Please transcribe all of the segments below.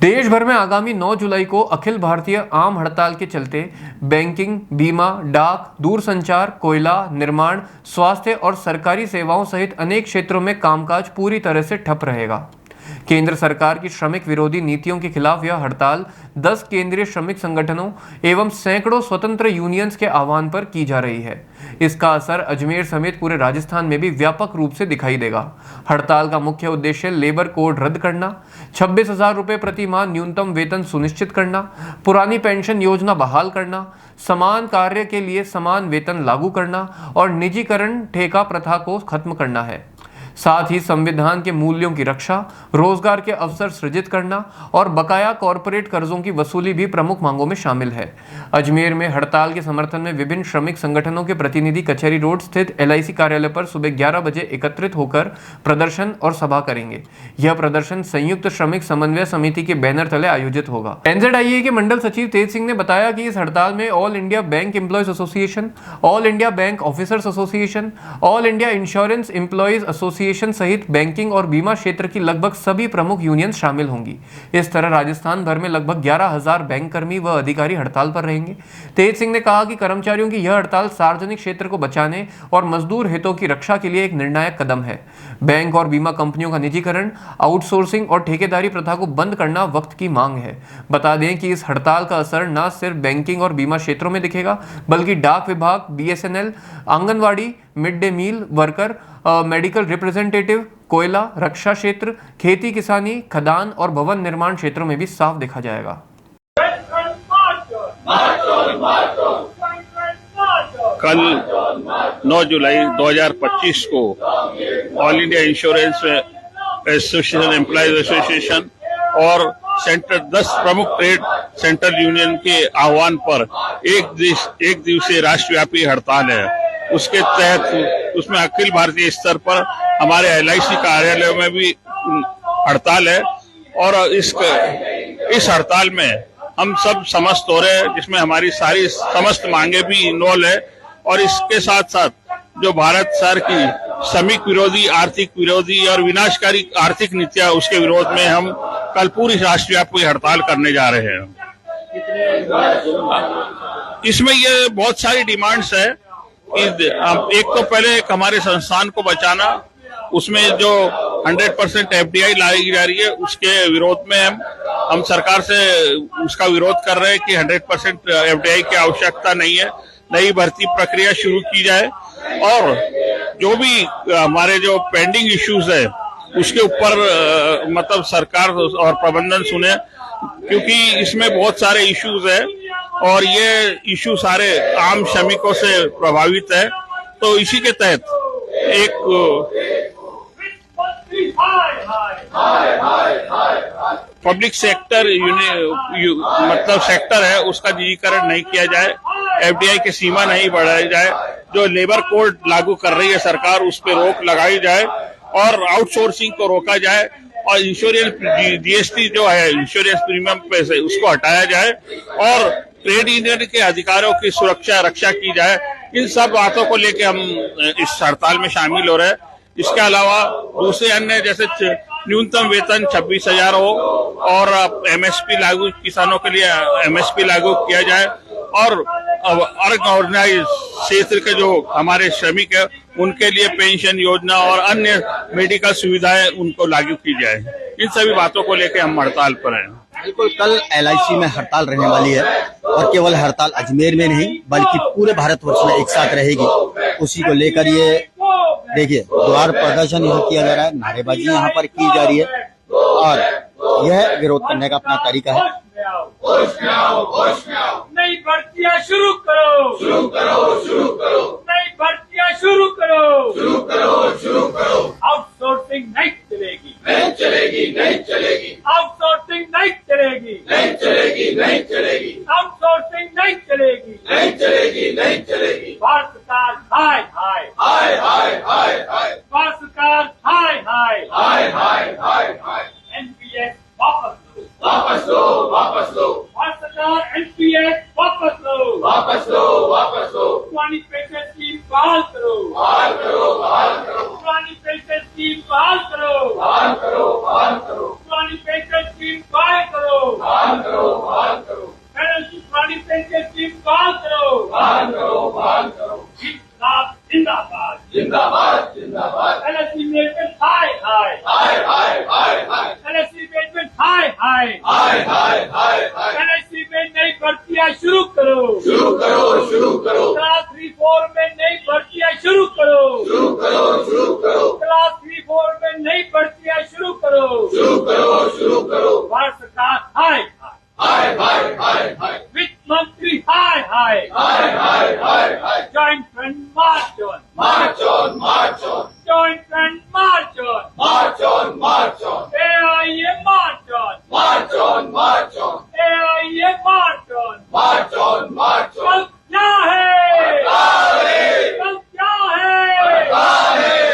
देश भर में आगामी 9 जुलाई को अखिल भारतीय आम हड़ताल के चलते बैंकिंग, बीमा, डाक, दूरसंचार, कोयला, निर्माण, स्वास्थ्य और सरकारी सेवाओं सहित अनेक क्षेत्रों में कामकाज पूरी तरह से ठप रहेगा। केंद्र सरकार की श्रमिक विरोधी नीतियों के खिलाफ यह हड़ताल 10 केंद्रीय श्रमिक संगठनों एवं सैकड़ों स्वतंत्र यूनियंस के आह्वान पर की जा रही है। इसका असर अजमेर समेत पूरे राजस्थान में भी व्यापक रूप से दिखाई देगा। हड़ताल का मुख्य उद्देश्य लेबर कोड रद्द करना, 26,000 रुपये प्रति माह न्यूनतम वेतन सुनिश्चित करना, पुरानी पेंशन योजना बहाल करना, समान कार्य के लिए समान वेतन लागू करना और निजीकरण ठेका प्रथा को खत्म करना है। साथ ही संविधान के मूल्यों की रक्षा, रोजगार के अवसर सृजित करना और बकाया कॉरपोरेट कर्जों की वसूली भी प्रमुख मांगों में शामिल है। अजमेर में हड़ताल के समर्थन में विभिन्न श्रमिक संगठनों के प्रतिनिधि कचहरी रोड स्थित LIC कार्यालय पर सुबह 11 बजे एकत्रित होकर प्रदर्शन और सभा करेंगे। यह प्रदर्शन संयुक्त श्रमिक समन्वय समिति के बैनर तले आयोजित होगा। NZIA के मंडल सचिव तेज सिंह ने बताया कि इस हड़ताल में all India bank employees association, all India bank officers association, all India insurance employees association सहित बैंकिंग और बीमा क्षेत्र की लगभग सभी प्रमुख यूनियन शामिल होंगी। इस तरह राजस्थान भर में लगभग 11,000 बैंक कर्मी व अधिकारी हड़ताल पर रहेंगे। तेज सिंह ने कहा कि कर्मचारियों की यह हड़ताल सार्वजनिक क्षेत्र को बचाने और मजदूर हितों की रक्षा के लिए एक निर्णायक कदम है। बैंक और बीमा कंपनियों का निजीकरण, आउटसोर्सिंग और ठेकेदारी प्रथा को बंद करना वक्त की मांग है। बता दें कि इस हड़ताल का असर न सिर्फ बैंकिंग और बीमा क्षेत्रों में दिखेगा, बल्कि डाक विभाग, BSNL, anganwadi, mid day meal worker, medical representative, कोयला, रक्षा क्षेत्र, खेती किसानी, खदान और भवन निर्माण क्षेत्रों में भी साफ देखा जाएगा। कल 9 जुलाई 2025 को all India insurance association, employees association और 10 प्रमुख ट्रेड सेंट्रल यूनियन के आह्वान पर एक दिवसीय राष्ट्रव्यापी हड़ताल है। उसके तहत उसमें अखिल भारतीय स्तर पर हमारे LIC कार्यालय में भी हड़ताल है और इस हड़ताल में हम सब समस्त हो रहे हैं, जिसमें हमारी सारी समस्त मांगे भी इन्वॉल्व है। और इसके साथ साथ जो भारत सरकार की श्रमिक विरोधी, आर्थिक विरोधी और विनाशकारी आर्थिक नीतियां, उसके विरोध में हम कल पूरी राष्ट्रव्यापी हड़ताल करने जा रहे हैं। इसमें ये बहुत सारी डिमांड्स है। एक तो पहले हमारे संस्थान को बचाना, उसमें जो 100% FDI लाई जा रही है उसके विरोध में हम सरकार से उसका विरोध कर रहे हैं कि 100% FDI की आवश्यकता नहीं है, नई भर्ती प्रक्रिया शुरू की जाए और जो भी हमारे जो पेंडिंग इश्यूज है उसके ऊपर मतलब सरकार और प्रबंधन सुने, क्योंकि इसमें बहुत सारे इश्यूज है और ये इश्यू सारे आम श्रमिकों से प्रभावित है। तो इसी के तहत एक पब्लिक सेक्टर मतलब सेक्टर है, उसका निजीकरण नहीं किया जाए, FDI की सीमा नहीं बढ़ाई जाए, जो लेबर कोड लागू कर रही है सरकार उस पर रोक लगाई जाए और आउटसोर्सिंग को रोका जाए और इंश्योरेंस GST जो है इंश्योरेंस प्रीमियम पे से उसको हटाया जाए और ट्रेड यूनियन के अधिकारों की सुरक्षा रक्षा की जाए। इन सब बातों को लेकर हम इस हड़ताल में शामिल हो रहे हैं। इसके अलावा दूसरे अन्य जैसे न्यूनतम वेतन 26,000 हो और MSP लागू, किसानों के लिए MSP लागू किया जाए और ऑर्गेनाइज क्षेत्र के जो हमारे श्रमिक है उनके लिए पेंशन योजना और अन्य मेडिकल सुविधाएं उनको लागू की जाए। इन सभी बातों को लेकर हम हड़ताल पर हैं। बिल्कुल, कल LIC में हड़ताल रहने वाली है और केवल हड़ताल अजमेर में नहीं बल्कि पूरे भारतवर्ष में एक साथ रहेगी। उसी को लेकर ये देखिए द्वार प्रदर्शन यहाँ किया जा रहा है, नारेबाजी यहाँ पर की जा रही है और यह विरोध करने का अपना तरीका है। नई भर्तियां शुरू करो, शुरू करो, शुरू करो, नई भर्तियां शुरू करो, शुरू करो, शुरू करो। आउटसोर्सिंग नहीं चलेगी, नहीं चलेगी, नहीं चलेगी। आउटसोर्सिंग नहीं चलेगी, नहीं चलेगी, नहीं चलेगी। आउटसोर्सिंग नहीं चलेगी, नहीं चलेगी, नहीं चलेगी। भारत सरकार हाय हाय हाय हाय हाय हाय, भारत सरकार हाय हाय हाय हाय हाय हाय। NPS वापस लो, वापस लो, वापस लो। भारत सरकार NPS वापस लो, वापस लो, वापस लो। पुरानी पेंशन स्कीम बहाल करो, बहाल करो, बहाल करो। पुरानी पेंशन स्कीम बहाल करो, बहाल करो, बहाल करो। पुरानी पेंशन स्कीम बहाल करो, एलआईसी पुरानी पेंशन स्कीम बहाल करो। जिंदाबाद जिंदाबाद जिंदाबाद। एलआईसी मैनेजमेंट हाय हाय। एलआईसी मैनेजमेंट हाय हाय। एलआईसी में नई भर्तियां शुरू करो। क्लास 3-4 में नई भर्तियां शुरू करो। क्लास 3-4 में नई भर्तियां शुरू करो। भारत सरकार हाय हाय। वित्त मंत्री हाय हाय। Joint front march on. Joint front march on. AIA march on. AIA march on. कल क्या है? कल क्या है?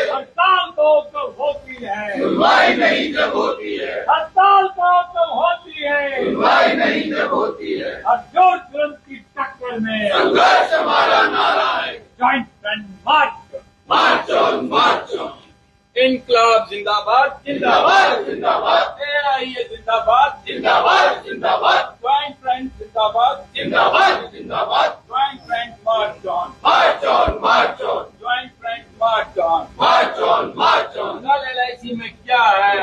हड़ताल तो कब होती है? सुनवाई नहीं जब होती है। हड़ताल तो कब होती है? सुनवाई नहीं जब होती है। और जोर तुरंत की टक्कर में संघर्ष हमारा नारा है। Joint front march on. इनकलाब जिंदाबाद जिंदाबाद। एआईए जिंदाबाद जिंदाबाद। जॉइंट फ्रंट जिंदाबाद जिंदाबाद। Joint front march on. Joint front march on. कल एलआईसी में क्या है?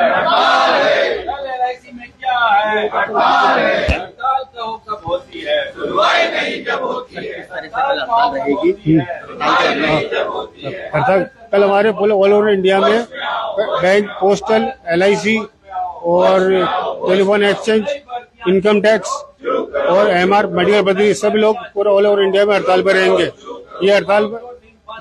कल एलआईसी में क्या है? हड़ताल कब होती है? सुनवाई नहीं जब होती है। हड़ताल कल हमारे पूरे ऑल ओवर इंडिया में बैंक, पोस्टल, एलआईसी और टेलीफोन एक्सचेंज, इनकम टैक्स और एमआर, मेडिकल भर्ती, सभी लोग पूरे ऑल ओवर इंडिया में हड़ताल पर रहेंगे। ये हड़ताल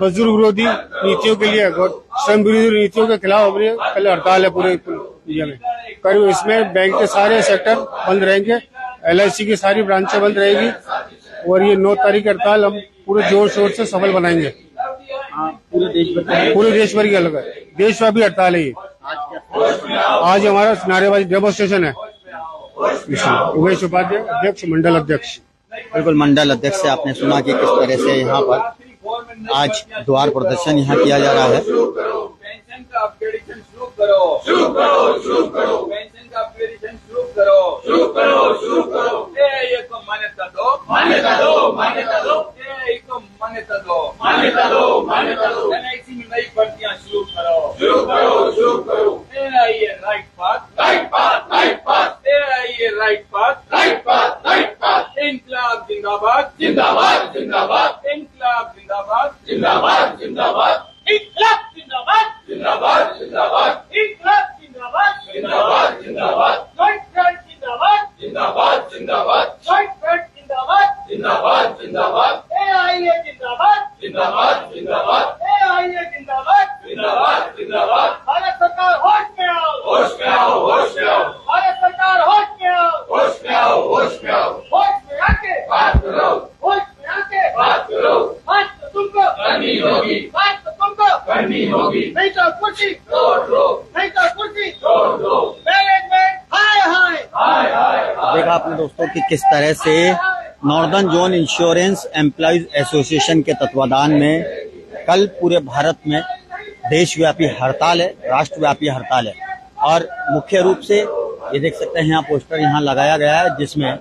मजदूर विरोधी नीतियों के लिए, श्रम विरोधी नीतियों के खिलाफ कल हड़ताल है पूरे इंडिया में। करीब इसमें बैंक के सारे सेक्टर बंद रहेंगे, एलआईसी की सारी ब्रांचें बंद रहेगी और ये 9 तारीख हड़ताल हम पूरे जोर शोर से सफल बनाएंगे। पूरे देश भर की अलग है, देशव्यापी हड़ताल है ये। आज हमारा नारेबाजी डेमोन्स्ट्रेशन है। उमेश उपाध्याय, अध्यक्ष, मंडल अध्यक्ष। बिल्कुल, मंडल अध्यक्ष से आपने सुना कि किस तरह से यहाँ पर आज द्वार प्रदर्शन यहाँ किया जा रहा है। पेंशन का अपग्रेडेशन शुरू करो। पेंशन का अपग्रेडेशन शुरू करो। ये को मान्यता दो। ये को मान्यता दो। एलआईसी में नई भर्तियां शुरू करो। AIA right path. AIA right path. इनकलाब जिंदाबाद। इनकलाब जिंदाबाद। इनकलाब जिंदाबाद। जॉइंट फ्रंट जिंदाबाद। जॉइंट फ्रंट जिंदाबाद। एआईए जिंदाबाद। एआईए जिंदाबाद। भारत सरकार होश में आओ। भारत सरकार होश में आओ। होश में आके बात करो। बात तो तुमको करनी होगी। नहीं तो कुर्सी तोड़ दो। मैनेजमेंट हाय। देखा आपने दोस्तों कि किस तरह से northern zone insurance employees association के तत्वाधान में कल पूरे भारत में देशव्यापी हड़ताल है, राष्ट्रव्यापी हड़ताल है। और मुख्य रूप से ये देख सकते हैं यहाँ पोस्टर यहाँ लगाया गया है जिसमें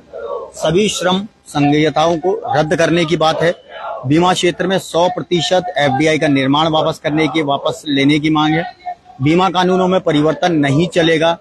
सभी श्रम संघीयताओं को रद्द करने की बात है। बीमा क्षेत्र में 100% एफडीआई का निर्माण वापस लेने की मांग है। बीमा कानूनों में परिवर्तन नहीं चलेगा।